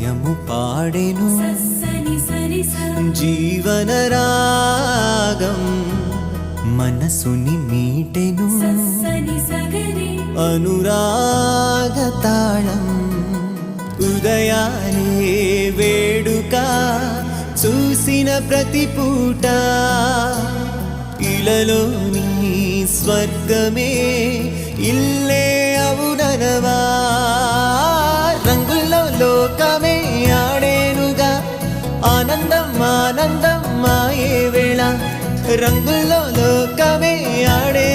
హృదయము పాడెను జీవన రాగం మనసుని మీటెను అనురాగ తాళం ఉదయాలే వేడుక చూసిన ప్రతి పూట ఇలలోని స్వర్గమే ఇల్లే అవుననవా రంగుల్లో లోకమే ఆడేనుగా ఆనందం ఆనందం మాయే వేళ రంగుల్లో లోకమే ఆడే